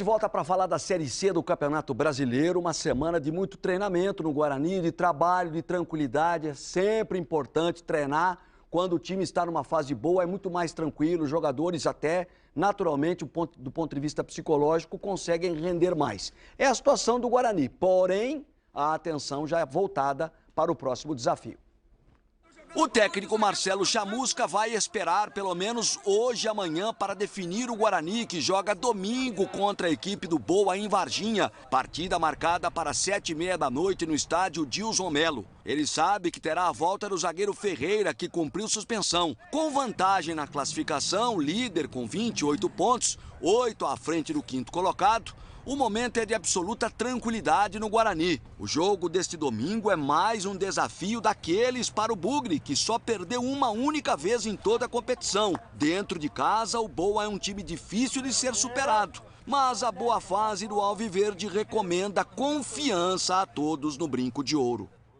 volta para falar da Série C do Campeonato Brasileiro. Uma semana de muito treinamento no Guarani, de trabalho, de tranquilidade. É sempre importante treinar. Quando o time está numa fase boa, é muito mais tranquilo. Os jogadores até, naturalmente, do ponto de vista psicológico, conseguem render mais. É a situação do Guarani, porém, a atenção já é voltada para o próximo desafio. O técnico Marcelo Chamusca vai esperar pelo menos hoje e amanhã para definir o Guarani, que joga domingo contra a equipe do Boa em Varginha. Partida marcada para 7h30 da noite no estádio Dilson Melo. Ele sabe que terá a volta do zagueiro Ferreira, que cumpriu suspensão. Com vantagem na classificação, líder com 28 pontos, 8 à frente do quinto colocado. O momento é de absoluta tranquilidade no Guarani. O jogo deste domingo é mais um desafio daqueles para o Bugre, que só perdeu uma única vez em toda a competição. Dentro de casa, o Boa é um time difícil de ser superado. Mas a boa fase do Alviverde recomenda confiança a todos no Brinco de Ouro.